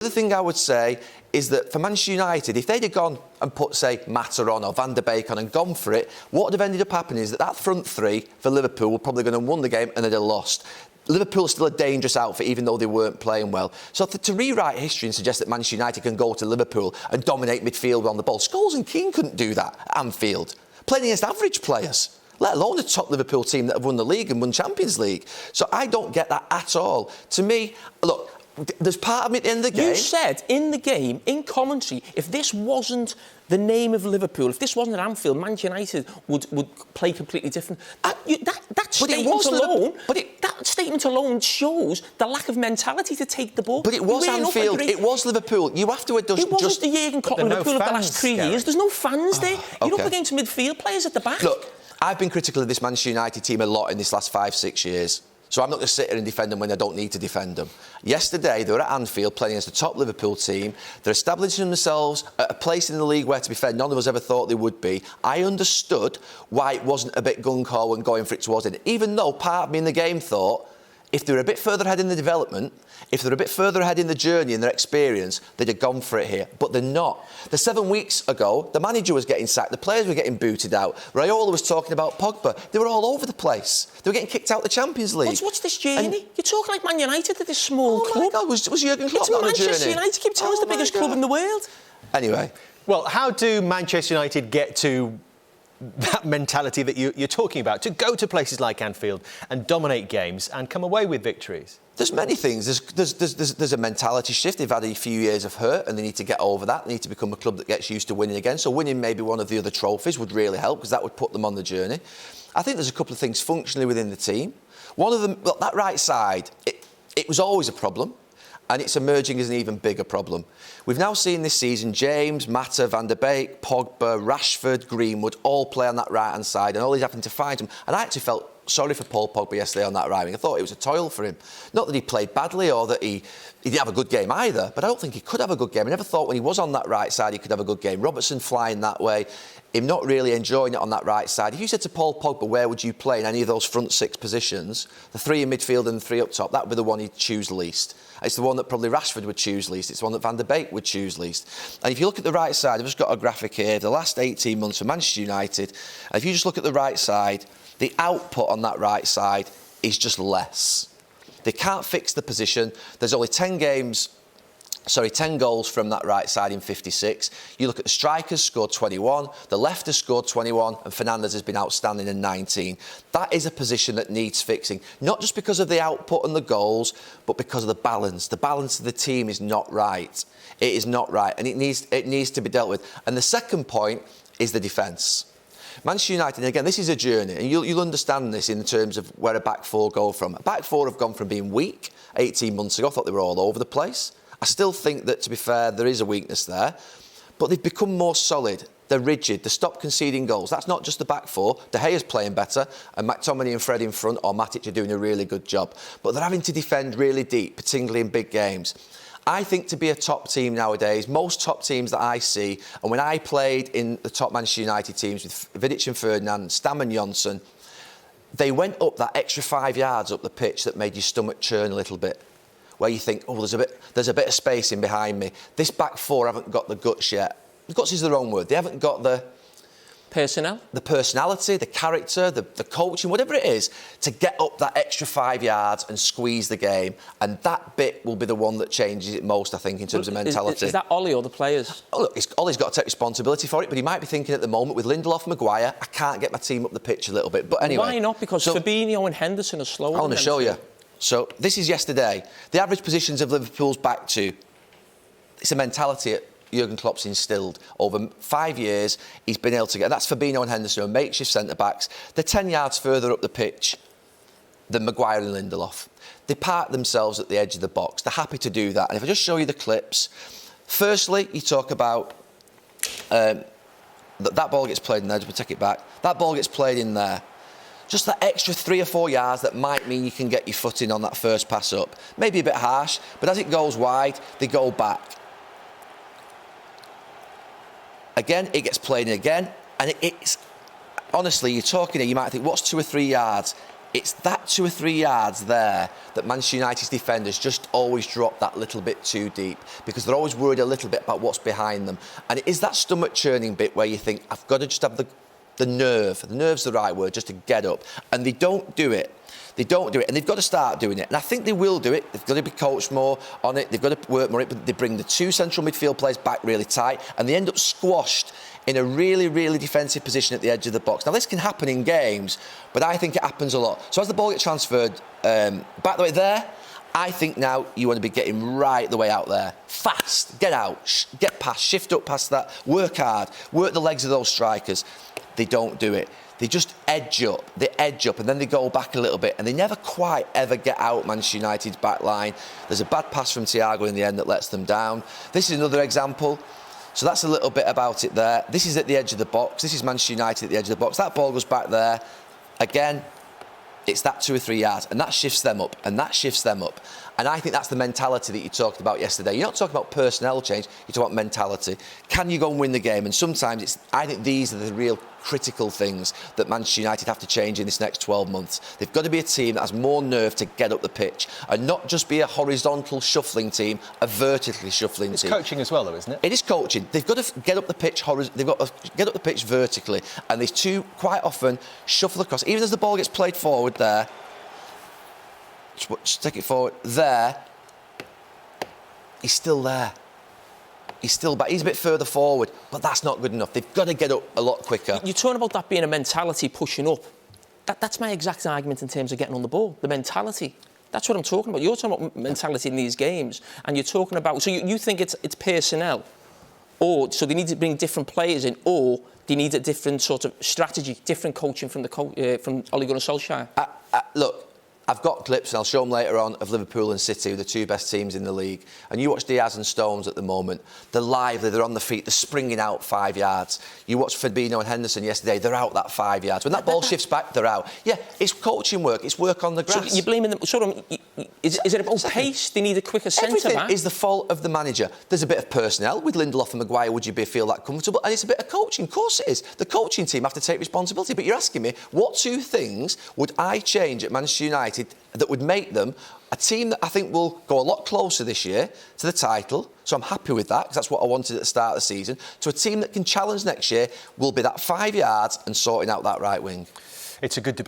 other thing I would say is that for Manchester United, if they'd have gone and put, say, Mata on or Van der Beek on and gone for it, what would have ended up happening is that front three for Liverpool were probably going to have won the game and they'd have lost. Liverpool's still a dangerous outfit, even though they weren't playing well. So to rewrite history and suggest that Manchester United can go to Liverpool and dominate midfield on the ball, Scholes and Keane couldn't do that at Anfield, playing against average players, let alone a top Liverpool team that have won the league and won Champions League. So I don't get that at all. To me, look, there's part of me at the end of the game... You said in the game, in commentary, if this wasn't the name of Liverpool, if this wasn't at Anfield, Manchester United would play completely different. That statement alone shows the lack of mentality to take the ball. But it was Anfield, it was Liverpool. You have to adjust... It wasn't the Jurgen Klopp Liverpool of the last 3 years. There's no fans there. You're up against midfield players at the back. Look, I've been critical of this Manchester United team a lot in this last 5-6 years. So I'm not going to sit here and defend them when I don't need to defend them. Yesterday, they were at Anfield playing against a top Liverpool team. They're establishing themselves at a place in the league where, to be fair, none of us ever thought they would be. I understood why it wasn't a bit gung-ho and going for it towards it, even though part of me in the game thought if they were a bit further ahead in the development, if they're a bit further ahead in the journey and their experience, they'd have gone for it here. But they're not. 7 weeks ago, the manager was getting sacked, the players were getting booted out. Raiola was talking about Pogba. They were all over the place. They were getting kicked out of the Champions League. What's this journey? You're talking like Man United at this small club. Oh my God, was Jurgen Klopp not on a journey? Manchester United keep telling us the biggest club in the world. Anyway. Well, how do Manchester United get to that mentality that you're talking about, to go to places like Anfield and dominate games and come away with victories? There's many things. There's a mentality shift. They've had a few years of hurt and they need to get over that. They need to become a club that gets used to winning again. So winning maybe one of the other trophies would really help because that would put them on the journey. I think there's a couple of things functionally within the team. One of them, look, that right side, it was always a problem. And it's emerging as an even bigger problem. We've now seen this season James, Mata, Van der Beek, Pogba, Rashford, Greenwood all play on that right-hand side and all he's having to find them. And I actually felt sorry for Paul Pogba yesterday on that right wing. I thought it was a toil for him. Not that he played badly or that he didn't have a good game either, but I don't think he could have a good game. I never thought when he was on that right side he could have a good game. Robertson flying that way, him not really enjoying it on that right side. If you said to Paul Pogba, where would you play in any of those front six positions, the three in midfield and the three up top, that would be the one he'd choose least. It's the one that probably Rashford would choose least. It's the one that Van der Beek would choose least. And if you look at the right side, I've just got a graphic here, the last 18 months for Manchester United, and if you just look at the right side, the output on that right side is just less. They can't fix the position. There's only 10 goals from that right side in 56. You look at the strikers, scored 21, the left has scored 21, and Fernandes has been outstanding in 19. That is a position that needs fixing, not just because of the output and the goals, but because of the balance. The balance of the team is not right. It is not right, and it needs to be dealt with. And the second point is the defence. Manchester United, and again, this is a journey, and you'll understand this in terms of where a back four go from. A back four have gone from being weak 18 months ago. I thought they were all over the place. I still think that, to be fair, there is a weakness there. But they've become more solid. They're rigid. They stop conceding goals. That's not just the back four. De Gea's playing better, and McTominay and Fred in front, or Matic are doing a really good job. But they're having to defend really deep, particularly in big games. I think to be a top team nowadays, most top teams that I see, and when I played in the top Manchester United teams with Vidic and Ferdinand, Stam and Johnson, they went up that extra 5 yards up the pitch that made your stomach churn a little bit, where you think, oh, there's a bit of space in behind me. This back four haven't got the guts yet. Guts is the wrong word. They haven't got the personality, the character, the coaching, whatever it is, to get up that extra 5 yards and squeeze the game. And that bit will be the one that changes it most, I think, in terms of mentality. Is that Ollie or the players? Oh, look, Ollie's got to take responsibility for it, but he might be thinking at the moment with Lindelof, Maguire, I can't get my team up the pitch a little bit. But anyway. Why not? Because Fabinho and Henderson are slower. I want to show you. So this is yesterday. The average positions of Liverpool's back two. It's a mentality at Jurgen Klopp's instilled over 5 years. He's been able to get, that's Fabinho and Henderson, who are makeshift centre-backs. They're 10 yards further up the pitch than Maguire and Lindelof. They park themselves at the edge of the box. They're happy to do that. And if I just show you the clips, firstly, you talk about that ball gets played in there. Just take it back. That ball gets played in there. Just that extra 3 or 4 yards that might mean you can get your foot in on that first pass up. Maybe a bit harsh, but as it goes wide, they go back. Again, it gets played in again, and it's honestly, you're talking here, you might think, what's 2 or 3 yards? It's that 2 or 3 yards there that Manchester United's defenders just always drop that little bit too deep because they're always worried a little bit about what's behind them. And it is that stomach churning bit where you think, I've got to just have the nerve's the right word, just to get up. And they don't do it. They don't do it, and they've got to start doing it. And I think they will do it. They've got to be coached more on it. They've got to work more on it. But they bring the 2 central midfield players back really tight, and they end up squashed in a really, really defensive position at the edge of the box. Now, this can happen in games, but I think it happens a lot. So as the ball gets transferred back the way there, I think now you want to be getting right the way out there. Fast, get out, get past, shift up past that, work hard, work the legs of those strikers. They don't do it. They just edge up, and then they go back a little bit, and they never quite ever get out Manchester United's back line. There's a bad pass from Thiago in the end that lets them down. This is another example. So that's a little bit about it there. This is at the edge of the box. This is Manchester United at the edge of the box. That ball goes back there. Again, it's that 2 or 3 yards, and that shifts them up, and that shifts them up. And I think that's the mentality that you talked about yesterday. You're not talking about personnel change, you're talking about mentality. Can you go and win the game? And sometimes I think these are the real critical things that Manchester United have to change in this next 12 months. They've got to be a team that has more nerve to get up the pitch and not just be a horizontal shuffling team, a vertically shuffling team. It's coaching as well, though, isn't it? It is coaching. They've got to get up the pitch. They've got to get up the pitch vertically, and these two quite often shuffle across. Even as the ball gets played forward there, just take it forward there. He's still there. He's still back. He's a bit further forward, but that's not good enough. They've got to get up a lot quicker. You're talking about that being a mentality pushing up. That's my exact argument in terms of getting on the ball. The mentality. That's what I'm talking about. You're talking about mentality in these games, and you're talking about. So you think it's personnel, or so they need to bring different players in, or they need a different sort of strategy, different coaching from from Ole Gunnar Solskjaer. Look. I've got clips, and I'll show them later on, of Liverpool and City, the 2 best teams in the league. And you watch Diaz and Stones at the moment. They're lively, they're on the feet, they're springing out 5 yards. You watch Fabinho and Henderson yesterday, they're out that 5 yards. When that ball shifts back, they're out. Yeah, it's coaching work, it's work on the grass. So you're blaming them. Is it about pace? They need a quicker centre back? Is the fault of the manager. There's a bit of personnel. With Lindelof and Maguire, would you feel that comfortable? And it's a bit of coaching. Of course it is. The coaching team have to take responsibility. But you're asking me, what 2 things would I change at Manchester United that would make them a team that I think will go a lot closer this year to the title? So I'm happy with that, because that's what I wanted at the start of the season. To a team that can challenge next year will be that 5 yards and sorting out that right wing. It's a good debate.